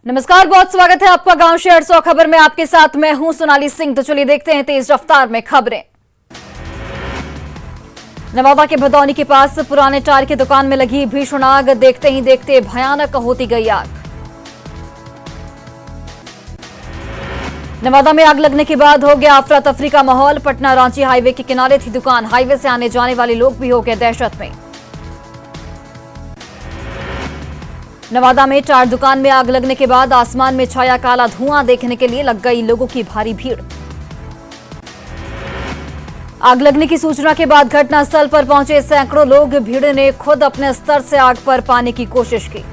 नमस्कार, बहुत स्वागत है आपका गांव शहर 100 खबर में। आपके साथ मैं हूं सोनाली सिंह। तो चलिए देखते हैं तेज रफ्तार में खबरें। नवादा के भदौनी के पास पुराने टायर की दुकान में लगी भीषण आग। देखते ही देखते भयानक होती गई आग। नवादा में आग लगने के बाद हो गया अफरा तफरी का माहौल। पटना रांची हाईवे के किनारे थी दुकान। हाईवे से आने जाने वाले लोग भी हो गए दहशत में। नवादा में टायर दुकान में आग लगने के बाद आसमान में छाया काला धुआं। देखने के लिए लग गई लोगों की भारी भीड़। आग लगने की सूचना के बाद घटनास्थल पर पहुंचे सैकड़ों लोग। भीड़ ने खुद अपने स्तर से आग पर पाने की कोशिश की।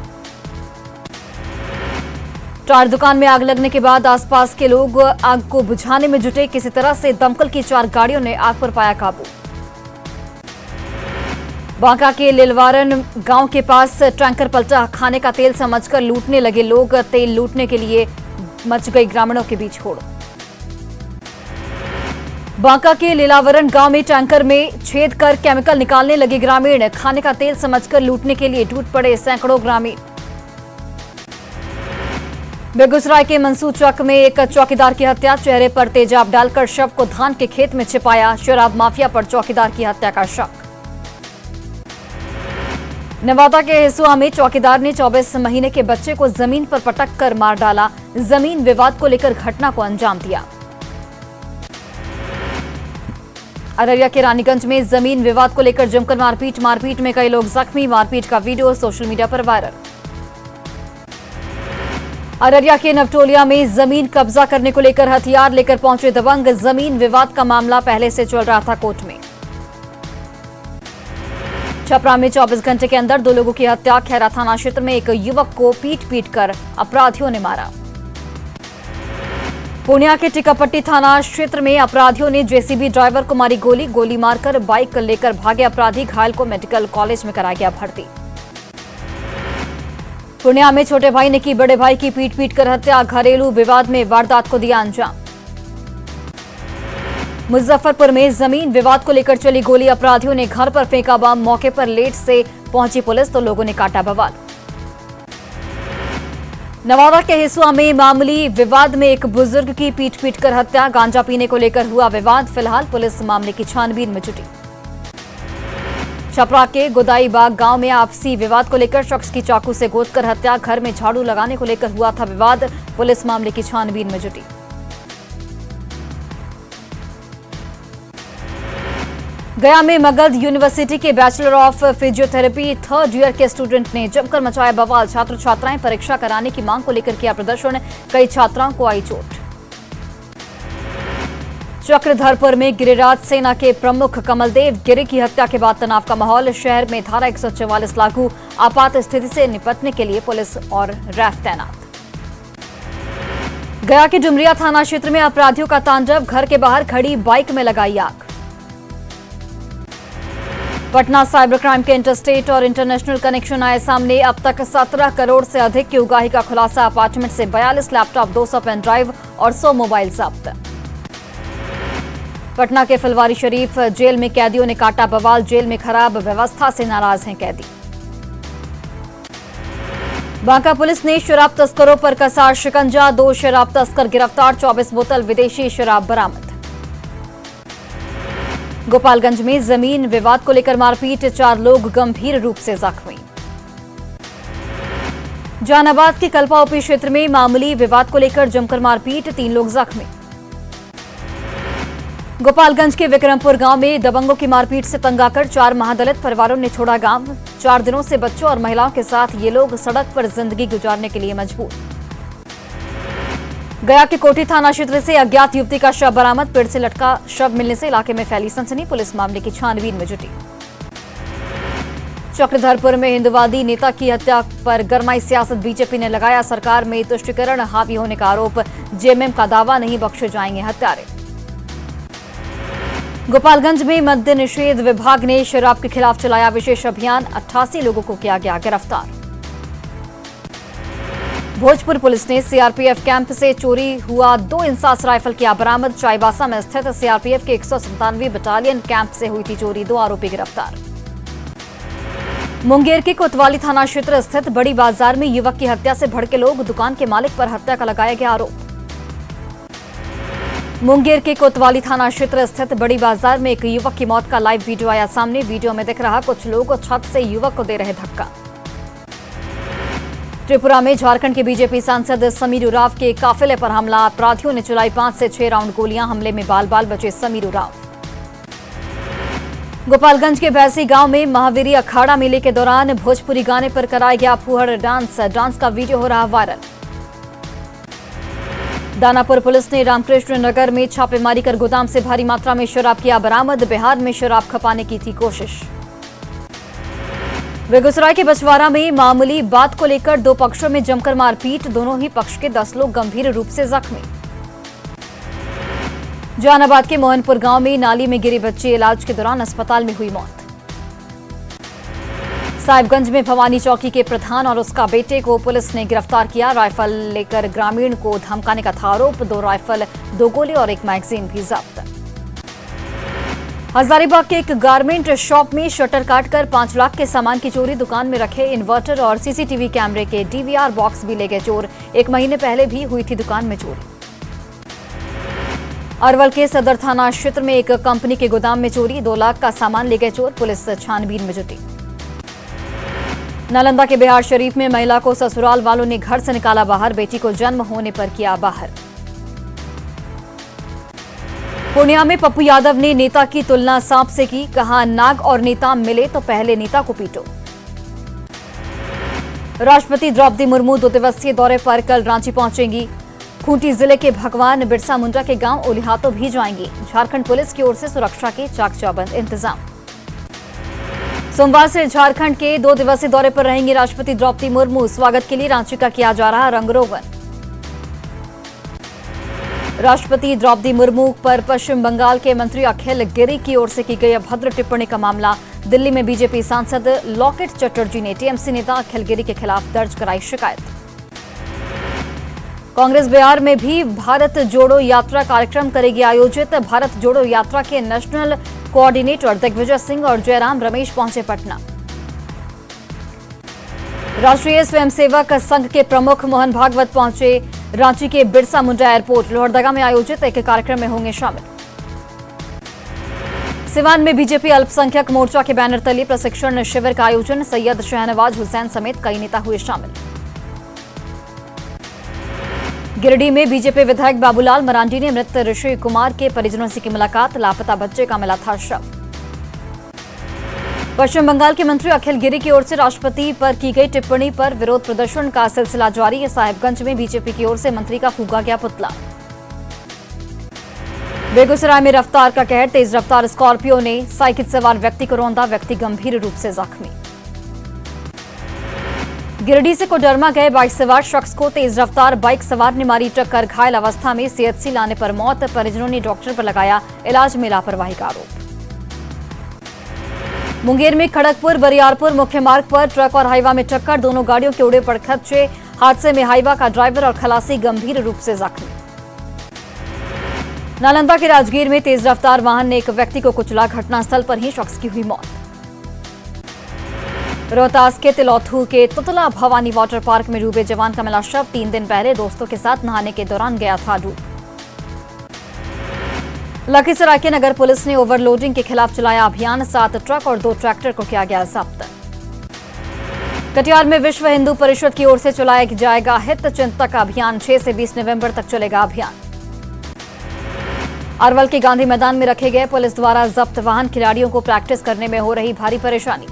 टायर दुकान में आग लगने के बाद आसपास के लोग आग को बुझाने में जुटे। किसी तरह से दमकल की 4 गाड़ियों ने आग पर पाया काबू। बांका के लिलवारन गांव के पास टैंकर पलटा। खाने का तेल समझकर लूटने लगे लोग। तेल लूटने के लिए मच गई ग्रामीणों के बीच होड़। बांका के लिलावरन गांव में टैंकर में छेद कर केमिकल निकालने लगे ग्रामीण। खाने का तेल समझकर लूटने के लिए टूट पड़े सैकड़ों ग्रामीण। बेगूसराय के मंसूर चौक में एक चौकीदार की हत्या। चेहरे पर तेजाब डालकर शव को धान के खेत में छिपाया। शराब माफिया पर चौकीदार की हत्या का शक। नवादा के हिसुआ में चौकीदार ने 24 महीने के बच्चे को जमीन पर पटक कर मार डाला। जमीन विवाद को लेकर घटना को अंजाम दिया। अररिया के रानीगंज में जमीन विवाद को लेकर जमकर मारपीट में कई लोग जख्मी। मारपीट का वीडियो सोशल मीडिया पर वायरल। अररिया के नवटोलिया में जमीन कब्जा करने को लेकर हथियार लेकर पहुंचे दबंग। जमीन विवाद का मामला पहले से चल रहा था कोर्ट में। छपरा में 24 घंटे के अंदर 2 लोगों की हत्या। खैरा थाना क्षेत्र में एक युवक को पीट कर अपराधियों ने मारा। पूर्णिया के टिकापट्टी थाना क्षेत्र में अपराधियों ने जेसीबी ड्राइवर को मारी गोली। गोली मारकर बाइक लेकर भागे अपराधी। घायल को मेडिकल कॉलेज में कराया गया भर्ती। पूर्णिया में छोटे भाई ने की बड़े भाई की पीट कर हत्या। घरेलू विवाद में वारदात को दिया अंजाम। मुजफ्फरपुर में जमीन विवाद को लेकर चली गोली। अपराधियों ने घर पर फेंका बम। मौके पर लेट से पहुंची पुलिस तो लोगों ने काटा बवाल। नवादा के हिसुआ में मामूली विवाद में एक बुजुर्ग की पीट कर हत्या। गांजा पीने को लेकर हुआ विवाद। फिलहाल पुलिस मामले की छानबीन में जुटी। छपरा के गोदाई बाग गांव में आपसी विवाद को लेकर शख्स की चाकू से गोदकर हत्या। घर में झाड़ू लगाने को लेकर हुआ था विवाद। पुलिस मामले की छानबीन में जुटी। गया में मगध यूनिवर्सिटी के bachelor of physiotherapy 3rd year के स्टूडेंट ने जमकर मचाया बवाल। छात्र छात्राएं परीक्षा कराने की मांग को लेकर किया प्रदर्शन। कई छात्राओं को आई चोट। चक्रधरपुर में गिरिराज सेना के प्रमुख कमलदेव गिरी की हत्या के बाद तनाव का माहौल। शहर में धारा 144 लागू। आपात स्थिति से निपटने के लिए पुलिस और रैफ तैनात। गया के डुमरिया थाना क्षेत्र में अपराधियों का तांडव। घर के बाहर खड़ी बाइक में लगाई आग। पटना साइबर क्राइम के इंटरस्टेट और इंटरनेशनल कनेक्शन आए सामने। अब तक 17 करोड़ से अधिक की उगाही का खुलासा। अपार्टमेंट से 42 लैपटॉप, 200 पेन ड्राइव और 100 मोबाइल जब्त। पटना के फुलवारी शरीफ जेल में कैदियों ने काटा बवाल। जेल में खराब व्यवस्था से नाराज हैं कैदी। बांका पुलिस ने शराब तस्करों पर कसा शिकंजा। 2 शराब तस्कर गिरफ्तार। 24 बोतल विदेशी शराब बरामद। गोपालगंज में जमीन विवाद को लेकर मारपीट। 4 लोग गंभीर रूप से जख्मी। जहानाबाद के कल्पा ओपी क्षेत्र में मामूली विवाद को लेकर जमकर मारपीट। 3 लोग जख्मी। गोपालगंज के विक्रमपुर गांव में दबंगों की मारपीट से तंग आकर 4 महादलित परिवारों ने छोड़ा गांव। 4 दिनों से बच्चों और महिलाओं के साथ ये लोग सड़क पर जिंदगी गुजारने के लिए मजबूर। गया के कोठी थाना क्षेत्र से अज्ञात युवती का शव बरामद। पेड़ से लटका शव मिलने से इलाके में फैली सनसनी। पुलिस मामले की छानबीन में जुटी। चक्रधरपुर में हिंदुवादी नेता की हत्या पर गरमाई सियासत। बीजेपी ने लगाया सरकार में तुष्टीकरण हावी होने का आरोप। जेएमएम का दावा, नहीं बख्शे जाएंगे हत्यारे। गोपालगंज में मद्य निषेध विभाग ने शराब के खिलाफ चलाया विशेष अभियान। 88 लोगों को किया गया गिरफ्तार। भोजपुर पुलिस ने सीआरपीएफ कैंप से चोरी हुआ 2 इंसास राइफल किया बरामद। चाईबासा में स्थित सीआरपीएफ के 197 बटालियन कैंप से हुई थी चोरी। 2 आरोपी गिरफ्तार। मुंगेर के कोतवाली थाना क्षेत्र स्थित बड़ी बाजार में युवक की हत्या से भड़के लोग, दुकान के मालिक पर हत्या का लगाया गया आरोप। मुंगेर के कोतवाली थाना क्षेत्र स्थित बड़ी बाजार में एक युवक की मौत का लाइव वीडियो आया सामने। वीडियो में दिख रहा कुछ लोग छत से युवक को दे रहे धक्का। त्रिपुरा में झारखंड के बीजेपी सांसद समीर उरांव के काफिले पर हमला, अपराधियों ने चलाई 5 से 6 राउंड गोलियां, हमले में बाल बाल बचे समीर उरांव। गोपालगंज के भैंसी गांव में महावीरी अखाड़ा मेले के दौरान भोजपुरी गाने पर कराया गया फूहड़ डांस का वीडियो हो रहा वायरल। दानापुर पुलिस ने रामकृष्ण नगर में छापेमारी कर गोदाम से भारी मात्रा में शराब किया बरामद, बिहार में शराब खपाने की थी कोशिश। बेगूसराय के बछवाड़ा में मामूली बात को लेकर 2 पक्षों में जमकर मारपीट, दोनों ही पक्ष के 10 लोग गंभीर रूप से जख्मी। जहानाबाद के मोहनपुर गांव में नाली में गिरी बच्ची, इलाज के दौरान अस्पताल में हुई मौत। साहिबगंज में भवानी चौकी के प्रधान और उसका बेटे को पुलिस ने गिरफ्तार किया, राइफल लेकर ग्रामीण को धमकाने का था आरोप। 2 राइफल, 2 गोली और 1 मैगजीन भी जब्त। हजारीबाग के एक गारमेंट शॉप में शटर काटकर 5 लाख के सामान की चोरी, दुकान में रखे इन्वर्टर और सीसीटीवी कैमरे के डीवीआर बॉक्स भी ले गए चोर। 1 महीने पहले भी हुई थी दुकान में चोरी। अरवल के सदर थाना क्षेत्र में एक कंपनी के गोदाम में चोरी, 2 लाख का सामान ले गए चोर, पुलिस छानबीन में जुटी। नालंदा के बिहार शरीफ में महिला को ससुराल वालों ने घर से निकाला बाहर, बेटी को जन्म होने पर किया बाहर। पूर्णिया में पप्पू यादव ने नेता की तुलना सांप से की, कहा नाग और नेता मिले तो पहले नेता को पीटो। राष्ट्रपति द्रौपदी मुर्मू 2 दिवसीय दौरे पर कल रांची पहुंचेंगी। खूंटी जिले के भगवान बिरसा मुंडा के गांव ओलिहातो भी जाएंगी। झारखंड पुलिस की ओर से सुरक्षा के चाक चौबंद इंतजाम। सोमवार से झारखंड के 2 दिवसीय दौरे पर रहेंगे राष्ट्रपति द्रौपदी मुर्मू, स्वागत के लिए रांची का किया जा रहा रंगरोगन। राष्ट्रपति द्रौपदी मुर्मू पर पश्चिम बंगाल के मंत्री अखिल गिरी की ओर से की गई अभद्र टिप्पणी का मामला। दिल्ली में बीजेपी सांसद लॉकेट चटर्जी ने टीएमसी नेता अखिल गिरी के खिलाफ दर्ज कराई शिकायत। कांग्रेस बिहार में भी भारत जोड़ो यात्रा कार्यक्रम करेगी आयोजित। भारत जोड़ो यात्रा के नेशनल कोऑर्डिनेटर दिग्विजय सिंह और जयराम रमेश पहुंचे पटना। राष्ट्रीय स्वयंसेवक संघ के प्रमुख मोहन भागवत पहुंचे रांची के बिरसा मुंडा एयरपोर्ट। लोहरदगा में आयोजित एक कार्यक्रम में होंगे शामिल। सिवान में बीजेपी अल्पसंख्यक मोर्चा के बैनर तले प्रशिक्षण शिविर का आयोजन, सैयद शहनवाज हुसैन समेत कई नेता हुए शामिल। गिरिडीह में बीजेपी विधायक बाबूलाल मरांडी ने मृत ऋषि कुमार के परिजनों से की मुलाकात, लापता बच्चे का मिला था शव। पश्चिम बंगाल के मंत्री अखिल गिरी की ओर से राष्ट्रपति पर की गई टिप्पणी पर विरोध प्रदर्शन का सिलसिला जारी। साहिबगंज में बीजेपी की ओर से मंत्री का फूंका गया पुतला। बेगूसराय में रफ्तार का कहर, तेज रफ्तार स्कॉर्पियो ने साइकिल सवार व्यक्ति को रौंदा, व्यक्ति गंभीर रूप से जख्मी। गिरिडीह से कोडरमा गए बाइक सवार शख्स को तेज रफ्तार बाइक सवार ने मारी टक्कर, घायल अवस्था में सीएचसी लाने पर मौत, परिजनों ने डॉक्टर पर लगाया इलाज में लापरवाही का आरोप। मुंगेर में खड़गपुर बरियारपुर मुख्य मार्ग पर ट्रक और हाईवा में टक्कर, दोनों गाड़ियों के उड़े पड़ खदशे, हादसे में हाईवा का ड्राइवर और खलासी गंभीर रूप से जख्मी। नालंदा के राजगीर में तेज रफ्तार वाहन ने एक व्यक्ति को कुचला, घटनास्थल पर ही शख्स की हुई मौत। रोहतास के तिलौथू के तुतला भवानी वाटर पार्क में डूबे जवान का मिला शव, 3 दिन पहले दोस्तों के साथ नहाने के दौरान गया था डूब। लखीसराय के नगर पुलिस ने ओवरलोडिंग के खिलाफ चलाया अभियान, 7 ट्रक और 2 ट्रैक्टर को किया गया जब्त। कटिहार में विश्व हिंदू परिषद की ओर से चलाया जाएगा हित चिंतक अभियान, 6 से 20 नवंबर तक चलेगा अभियान। अरवल के गांधी मैदान में रखे गए पुलिस द्वारा जब्त वाहन, खिलाड़ियों को प्रैक्टिस करने में हो रही भारी परेशानी।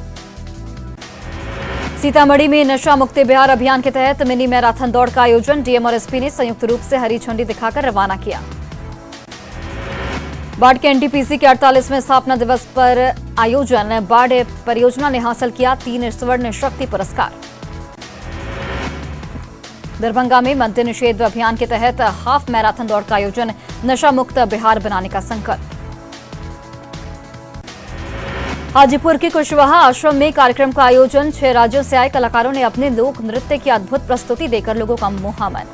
सीतामढ़ी में नशा मुक्ति बिहार अभियान के तहत मिनी मैराथन दौड़ का आयोजन, डीएम और एसपी ने संयुक्त रूप से हरी झंडी दिखाकर रवाना किया। बाढ़ के एनटीपीसी के 48वें स्थापना दिवस पर आयोजन, बाढ़ परियोजना ने हासिल किया 3 स्वर्ण शक्ति पुरस्कार। दरभंगा में मद्य निषेध अभियान के तहत हाफ मैराथन दौड़ का आयोजन, नशा मुक्त बिहार बनाने का संकल्प। हाजीपुर के कुशवाहा आश्रम में कार्यक्रम का आयोजन, 6 राज्यों से आए कलाकारों ने अपने लोक नृत्य की अद्भुत प्रस्तुति देकर लोगों का मोहा मन।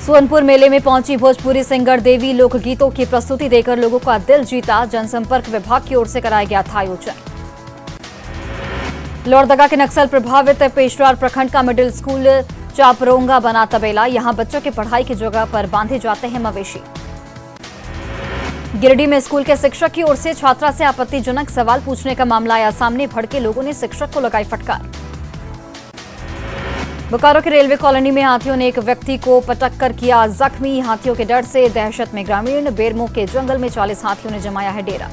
सोनपुर मेले में पहुंची भोजपुरी सिंगर देवी, लोकगीतों की प्रस्तुति देकर लोगों का दिल जीता, जनसंपर्क विभाग की ओर से कराया गया था आयोजन। लोहरदगा के नक्सल प्रभावित पेशरार प्रखंड का मिडिल स्कूल चापरोंगा बना तबेला। यहां बच्चों की पढ़ाई की जगह पर बांधे जाते हैं मवेशी। गिरिडीह में स्कूल के शिक्षक की ओर से छात्रा से आपत्तिजनक सवाल पूछने का मामला आया सामने। भड़के लोगों ने शिक्षक को लगाई फटकार। बोकारो के रेलवे कॉलोनी में हाथियों ने एक व्यक्ति को पटक कर किया जख्मी। हाथियों के डर से दहशत में ग्रामीण। बेरमो के जंगल में 40 हाथियों ने जमाया है डेरा।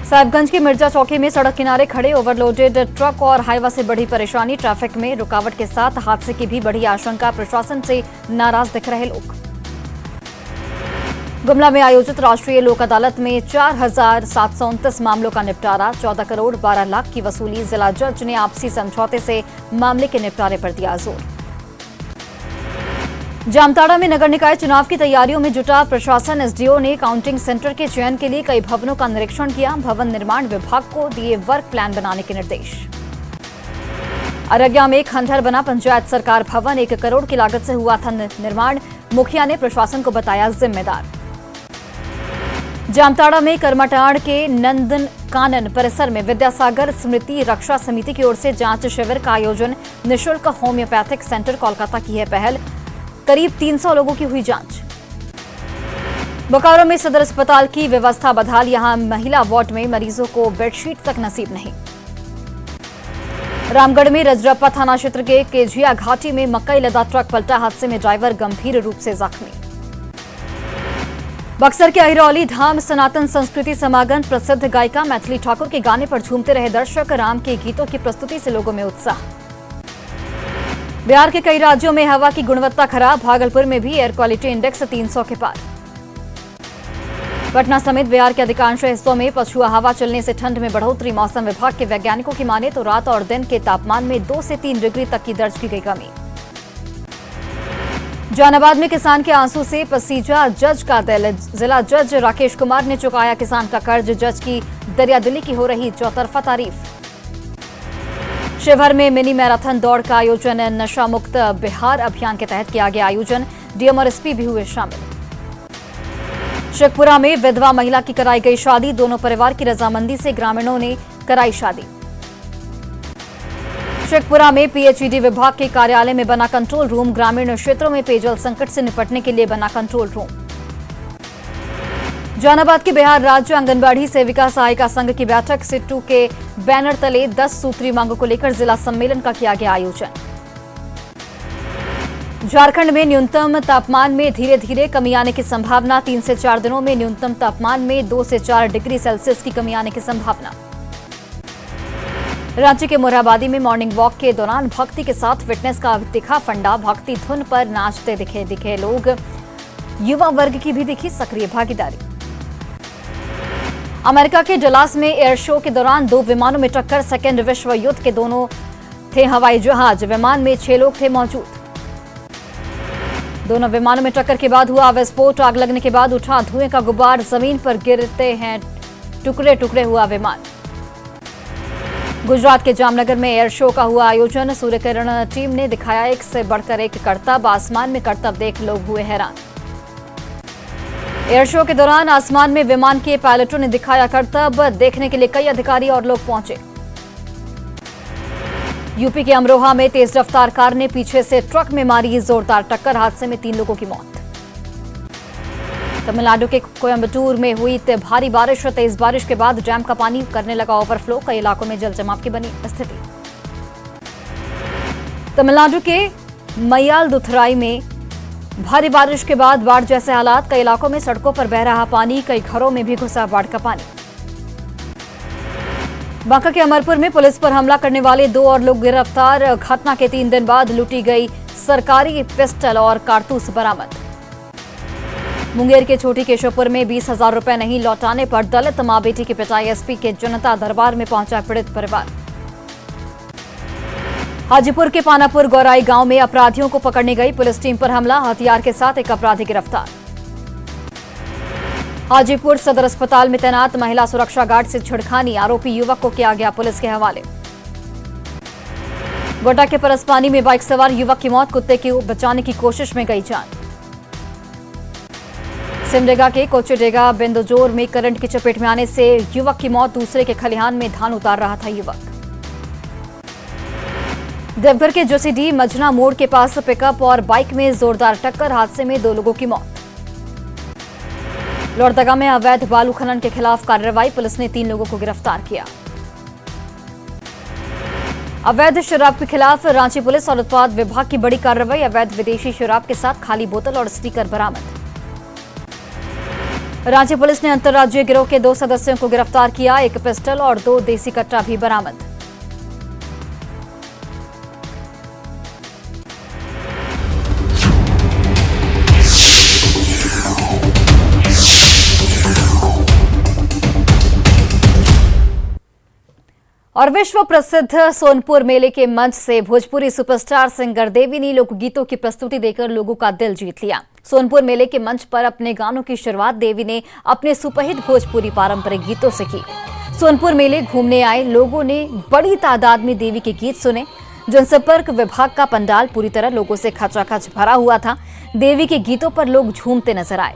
साहिबगंज की मिर्जा चौकी में सड़क किनारे खड़े ओवरलोडेड ट्रक और हाईवा से बढ़ी परेशानी। ट्रैफिक में रुकावट के साथ हादसे की भी बढ़ी आशंका। प्रशासन से नाराज दिख रहे लोग। गुमला में आयोजित राष्ट्रीय लोक अदालत में 4,729 मामलों का निपटारा। 14 करोड़ 12 लाख की वसूली। जिला जज ने आपसी समझौते से मामले के निपटारे पर दिया जोर। जामताड़ा में नगर निकाय चुनाव की तैयारियों में जुटा प्रशासन। एसडीओ ने काउंटिंग सेंटर के चयन के लिए कई भवनों का निरीक्षण किया। भवन निर्माण विभाग को दिए वर्क प्लान बनाने के निर्देश। अररिया में खंडहर बना पंचायत सरकार भवन। 1 करोड़ की लागत से हुआ था निर्माण। मुखिया ने प्रशासन को बताया जिम्मेदार। जामताड़ा में करमाटाड़ के नंदन कानन परिसर में विद्यासागर स्मृति रक्षा समिति की ओर से जांच शिविर का आयोजन। निःशुल्क होम्योपैथिक सेंटर कोलकाता की है पहल। करीब 300 लोगों की हुई जांच। बोकारो में सदर अस्पताल की व्यवस्था बदहाल। यहां महिला वार्ड में मरीजों को बेडशीट तक नसीब नहीं। रामगढ़ में रजरप्पा थाना क्षेत्र के केजिया घाटी में मकई लदा ट्रक पलटा। हादसे में ड्राइवर गंभीर रूप से जख्मी। बक्सर के अहिरौली धाम सनातन संस्कृति समागम। प्रसिद्ध गायिका मैथिली ठाकुर के गाने पर झूमते रहे दर्शक। राम के गीतों की प्रस्तुति से लोगों में उत्साह। बिहार के कई राज्यों में हवा की गुणवत्ता खराब। भागलपुर में भी एयर क्वालिटी इंडेक्स 300 के पार। पटना समेत बिहार के अधिकांश हिस्सों में पछुआ हवा चलने से ठंड में बढ़ोतरी। मौसम विभाग के वैज्ञानिकों की माने तो रात और दिन के तापमान में 2 से 3 डिग्री तक की दर्ज की गई कमी। जहानाबाद में किसान के आंसू से पसीजा जज का दिल। जिला जज राकेश कुमार ने चुकाया किसान का कर्ज। जज की दरियादिली की हो रही चौतरफा तारीफ। शिवहर में मिनी मैराथन दौड़ का आयोजन। नशा मुक्त बिहार अभियान के तहत किया गया आयोजन। डीएम और एसपी भी हुए शामिल। शेखपुरा में विधवा महिला की कराई गई शादी। दोनों परिवार की रजामंदी से ग्रामीणों ने कराई शादी। शेखपुरा में पीएचईडी विभाग के कार्यालय में बना कंट्रोल रूम। ग्रामीण क्षेत्रों में पेयजल संकट से निपटने के लिए बना कंट्रोल रूम। जहानाबाद के बिहार राज्य आंगनबाड़ी सेविका सहायिका संघ की बैठक। सिट्टू के बैनर तले 10 सूत्री मांगों को लेकर जिला सम्मेलन का किया गया आयोजन। झारखंड में न्यूनतम तापमान में धीरे धीरे कमी आने की संभावना। 3 से 4 दिनों में न्यूनतम तापमान में 2 से 4 डिग्री सेल्सियस की कमी आने की संभावना। रांची के मोरहाबादी में मॉर्निंग वॉक के दौरान भक्ति के साथ फिटनेस का दिखा फंडा। भक्ति धुन पर नाचते दिखे लोग। युवा वर्ग की भी दिखी सक्रिय भागीदारी। अमेरिका के डलास में एयर शो के दौरान 2 विमानों में टक्कर। सेकेंड विश्व युद्ध के दोनों थे हवाई जहाज। विमान में 6 लोग थे मौजूद। दोनों विमानों में टक्कर के बाद हुआ विस्फोट। आग लगने के बाद उठा धुएं का गुब्बार। जमीन पर गिरते हैं टुकड़े टुकड़े हुआ विमान। गुजरात के जामनगर में एयर शो का हुआ आयोजन। सूर्यकिरण टीम ने दिखाया एक से बढ़कर एक करतब। आसमान में करतब देख लोग हुए हैरान। एयर शो के दौरान आसमान में विमान के पायलटों ने दिखाया करतब। देखने के लिए कई अधिकारी और लोग पहुंचे। यूपी के अमरोहा में तेज रफ्तार कार ने पीछे से ट्रक में मारी जोरदार टक्कर। हादसे में 3 लोगों की मौत। तमिलनाडु के कोयम्बटूर में हुई भारी बारिश। तेज बारिश के बाद डैम का पानी करने लगा ओवरफ्लो। कई इलाकों में जल जमाव की बनी स्थिति। तमिलनाडु के मय्यालदुथुराई में भारी बारिश के बाद बाढ़ जैसे हालात। कई इलाकों में सड़कों पर बह रहा पानी। कई घरों में भी घुसा बाढ़ का पानी। बांका के अमरपुर में पुलिस पर हमला करने वाले 2 और लोग गिरफ्तार। घटना के 3 दिन बाद लूटी गई सरकारी पिस्टल और कारतूस बरामद। मुंगेर के छोटी केशवपुर में 20,000 रुपए नहीं लौटाने पर दलित मां बेटी की पिटाई। एसपी के जनता दरबार में पहुंचा पीड़ित परिवार। हाजीपुर के पानापुर गौराई गांव में अपराधियों को पकड़ने गई पुलिस टीम पर हमला। हथियार के साथ एक अपराधी गिरफ्तार। हाजीपुर सदर अस्पताल में तैनात महिला सुरक्षा गार्ड से छिड़खानी। आरोपी युवक को किया गया पुलिस के हवाले। गोड्डा के परसपानी में बाइक सवार युवक की मौत। कुत्ते की बचाने की कोशिश में गई जान। सिमडेगा के कोचेडेगा बिंदुजोर में करंट की चपेट में आने से युवक की मौत। दूसरे के खलिहान में धान उतार रहा था युवक। देवघर के जोशीडीह मजना मोड़ के पास पिकअप और बाइक में जोरदार टक्कर, हादसे में 2 लोगों की मौत। लोहरदगा में अवैध बालू खनन के खिलाफ कार्रवाई, पुलिस ने 3 लोगों को गिरफ्तार किया। अवैध शराब के खिलाफ रांची पुलिस और उत्पाद विभाग की बड़ी कार्रवाई, अवैध विदेशी शराब के साथ खाली बोतल और स्टिकर बरामद। रांची पुलिस ने अंतर्राज्यीय गिरोह के 2 सदस्यों को गिरफ्तार किया, 1 पिस्टल और 2 देसी कट्टा भी बरामद। और विश्व प्रसिद्ध सोनपुर मेले के मंच से भोजपुरी सुपरस्टार सिंगर देवी ने लोकगीतों की प्रस्तुति देकर लोगों का दिल जीत लिया। सोनपुर मेले के मंच पर अपने गानों की शुरुआत देवी ने अपने सुपरहिट भोजपुरी पारंपरिक गीतों से की। सोनपुर मेले घूमने आए लोगों ने बड़ी तादाद में देवी के गीत सुने। जनसंपर्क विभाग का पंडाल पूरी तरह लोगों से खचाखच भरा हुआ था। देवी के गीतों पर लोग झूमते नजर आए।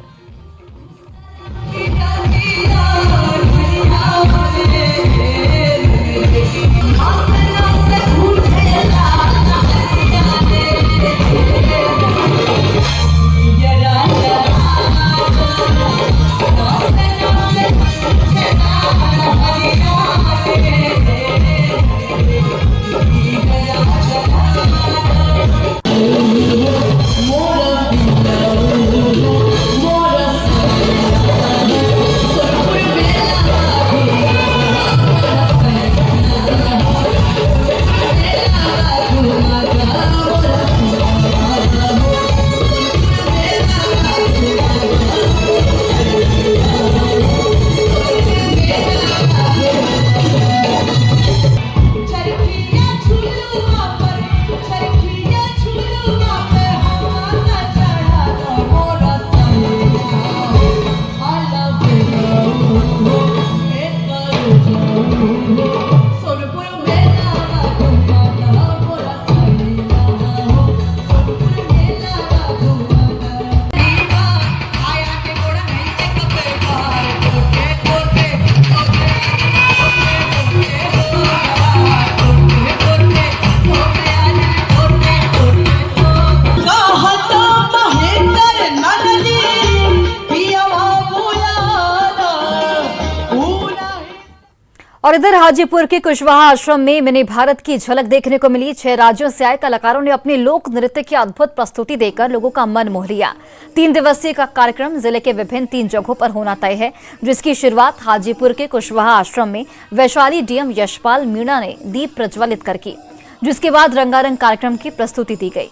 और इधर हाजीपुर के कुशवाहा आश्रम में मिनी भारत की झलक देखने को मिली। 6 राज्यों से आए कलाकारों ने अपने लोक नृत्य की अद्भुत प्रस्तुति देकर लोगों का मन मोह लिया। 3 दिवसीय का कार्यक्रम जिले के विभिन्न 3 जगहों पर होना तय है, जिसकी शुरुआत हाजीपुर के कुशवाहा आश्रम में वैशाली डीएम यशपाल मीणा ने दीप प्रज्वलित कर की, जिसके बाद रंगारंग कार्यक्रम की प्रस्तुति दी गई।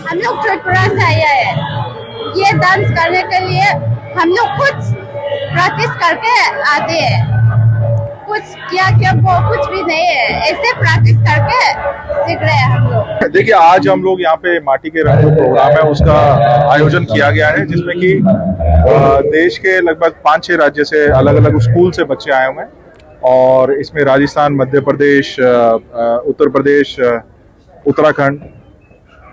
हम लोग त्रिपुरा से आए हैं। ये डांस करने के लिए हम लोग खुद प्रैक्टिस करके आते हैं। कुछ किया वो कुछ भी नहीं है, ऐसे प्रैक्टिस करके सीख रहे हैं हम लोग। देखिए, आज हम लोग यहाँ पे माटी के रंग जो प्रोग्राम है उसका आयोजन किया गया है, जिसमें कि देश के लगभग 5-6 राज्य से अलग अलग स्कूल से बच्चे आए हुए हैं। और इसमें राजस्थान, मध्य प्रदेश, उत्तर प्रदेश, उत्तराखंड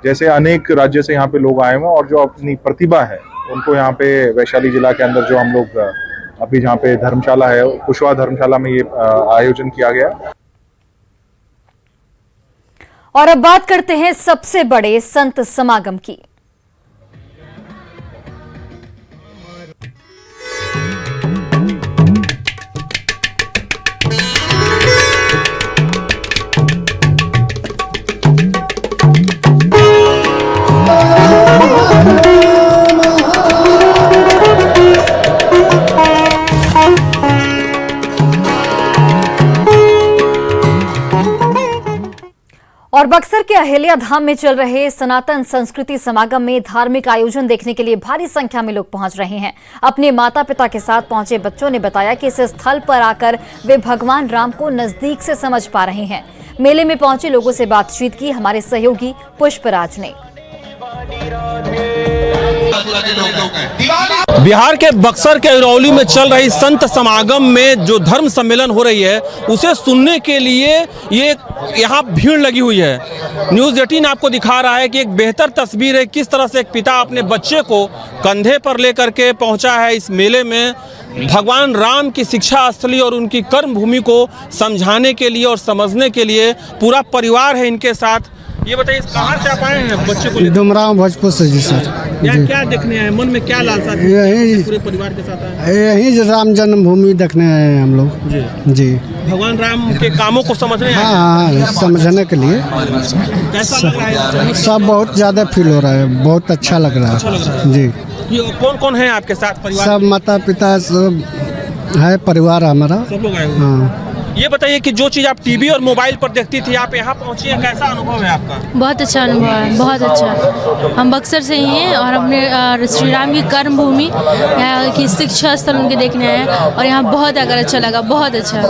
जैसे अनेक राज्य से यहाँ पे लोग आए हुए हैं। और जो अपनी प्रतिभा है उनको यहाँ पे वैशाली जिला के अंदर जो हम लोग अभी जहाँ पे धर्मशाला है, कुशवाहा धर्मशाला में ये आयोजन किया गया। और अब बात करते हैं सबसे बड़े संत समागम की। और बक्सर के अहिल्या धाम में चल रहे सनातन संस्कृति समागम में धार्मिक आयोजन देखने के लिए भारी संख्या में लोग पहुंच रहे हैं। अपने माता पिता के साथ पहुंचे बच्चों ने बताया कि इस स्थल पर आकर वे भगवान राम को नजदीक से समझ पा रहे हैं। मेले में पहुंचे लोगों से बातचीत की हमारे सहयोगी पुष्पराज ने। बिहार के बक्सर के अरौली में चल रही संत समागम में जो धर्म सम्मेलन हो रही है उसे सुनने के लिए ये यहाँ भीड़ लगी हुई है। न्यूज़ 18 आपको दिखा रहा है कि एक बेहतर तस्वीर है किस तरह से एक पिता अपने बच्चे को कंधे पर लेकर के पहुँचा है इस मेले में भगवान राम की शिक्षा स्थली और उनकी कर्म भूमि को समझाने के लिए और समझने के लिए। पूरा परिवार है इनके साथ। ये बताइए कहाँ से आप आए हैं बच्चे को? डुमराव भोजपुर से जी सर। क्या देखने आए? मन में क्या लालसा थी? यही पूरे परिवार के साथ आए? यही राम जन्मभूमि देखने आए हैं हम लोग जी। भगवान राम के कामों को समझने आए? हाँ, समझने के लिए। कैसा लग रहा है? सब बहुत ज़्यादा फील हो रहा है, बहुत अच्छा लग रहा है जी। ये कौन कौन है आपके साथ परिवार? सब माता पिता सब है, परिवार हमारा सब लोग आए हुए। हाँ। ये बताइए कि जो चीज़ आप टीवी और मोबाइल पर देखती थी आप यहाँ पहुँची हैं, कैसा अनुभव है आपका? बहुत अच्छा अनुभव है, बहुत अच्छा। हम बक्सर से ही हैं और हमने श्री राम की कर्म भूमि यहाँ की शिक्षा स्थल उनके देखने आए हैं और यहाँ बहुत अगर अच्छा लगा, बहुत अच्छा।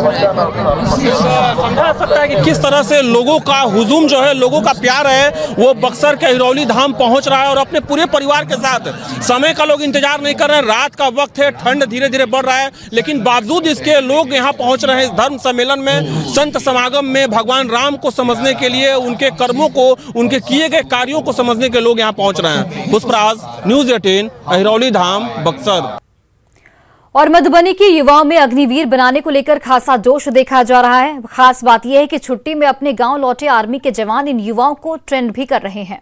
समझा सकता है कि किस तरह से लोगों का हुजूम जो है, लोगों का प्यार है वो बक्सर के हिरौली धाम पहुँच रहा है और अपने पूरे परिवार के साथ। समय का लोग इंतजार नहीं कर रहे हैं, रात का वक्त है, ठंड धीरे धीरे बढ़ रहा है, लेकिन बावजूद इसके लोग यहाँ पहुँच रहे हैं इस धर्म सम्मेलन में, संत समागम में भगवान राम को समझने के लिए, उनके कर्मों को, उनके किए गए कार्यों को समझने के लोग यहाँ पहुंच रहे हैं। पुष्पराज, न्यूज़ 18, हिरौली धाम, बक्सर। और मधुबनी के युवाओं में अग्निवीर बनाने को लेकर खासा जोश देखा जा रहा है। खास बात यह है कि छुट्टी में अपने गांव लौटे आर्मी के जवान इन युवाओं को ट्रेंड भी कर रहे हैं।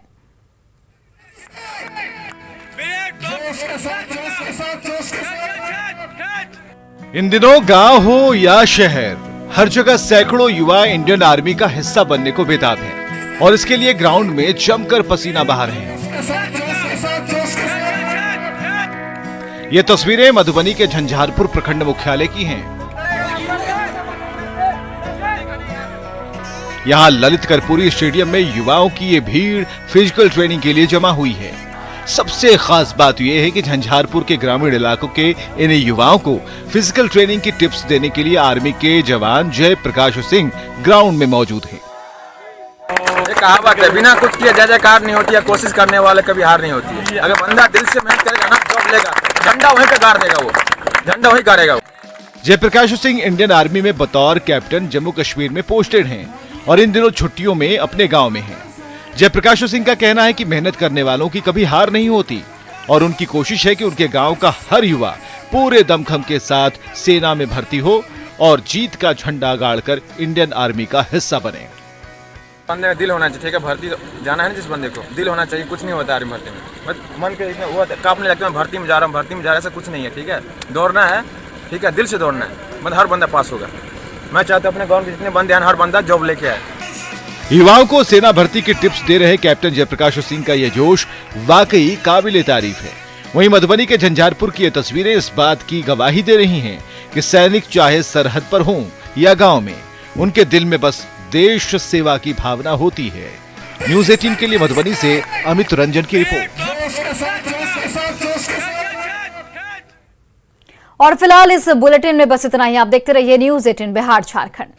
इन दिनों गांव हो या शहर, हर जगह सैकड़ों युवा इंडियन आर्मी का हिस्सा बनने को बेताब हैं और इसके लिए ग्राउंड में जमकर पसीना बहा रहे हैं। ये तस्वीरें मधुबनी के झंझारपुर प्रखंड मुख्यालय की हैं। यहां ललित कर्पूरी स्टेडियम में युवाओं की ये भीड़ फिजिकल ट्रेनिंग के लिए जमा हुई है। सबसे खास बात यह है कि झंझारपुर के ग्रामीण इलाकों के इन युवाओं को फिजिकल ट्रेनिंग की टिप्स देने के लिए आर्मी के जवान जय प्रकाश सिंह ग्राउंड में मौजूद हैं। कहावत है, बिना कुछ किए जय जयकार नहीं होती है, कोशिश करने वाले कभी हार नहीं होती है। अगर बंदा दिल से मेहनत करेगा ना, जॉब लेगा, झंडा वहीं पे गाड़ देगा, वो झंडा वहीं गाड़ेगा। जयप्रकाश सिंह इंडियन आर्मी में बतौर कैप्टन जम्मू कश्मीर में पोस्टेड हैं और इन दिनों छुट्टियों में अपने गांव में हैं। जयप्रकाश सिंह का कहना है कि मेहनत करने वालों की कभी हार नहीं होती और उनकी कोशिश है कि उनके गांव का हर युवा पूरे दमखम के साथ सेना में भर्ती हो और जीत का झंडा गाड़कर इंडियन आर्मी का हिस्सा बने। बंदे में दिल होना चाहिए, ठीक है, भर्ती जाना है ना, जिस बंदे को दिल होना चाहिए, कुछ नहीं होता आर्मी भर्ती में। मन के वो कांपने लगता है, भर्ती में जा रहा हूँ, भर्ती में जा रहा है, ऐसा कुछ नहीं है, ठीक है। दौड़ना है, ठीक है, दिल से दौड़ना है, मतलब हर बंदा पास होगा। मैं चाहता हूँ अपने गाँव के जितने बंदे हैं हर बंदा जॉब लेके आए। युवाओं को सेना भर्ती की टिप्स दे रहे कैप्टन जयप्रकाश सिंह का यह जोश वाकई काबिले तारीफ है। वहीं मधुबनी के झंझारपुर की ये तस्वीरें इस बात की गवाही दे रही हैं कि सैनिक चाहे सरहद पर हों या गांव में, उनके दिल में बस देश सेवा की भावना होती है। न्यूज़ 18 के लिए मधुबनी से अमित रंजन की रिपोर्ट। और फिलहाल इस बुलेटिन में बस इतना ही। आप देखते रहिए न्यूज़ 18 बिहार झारखंड।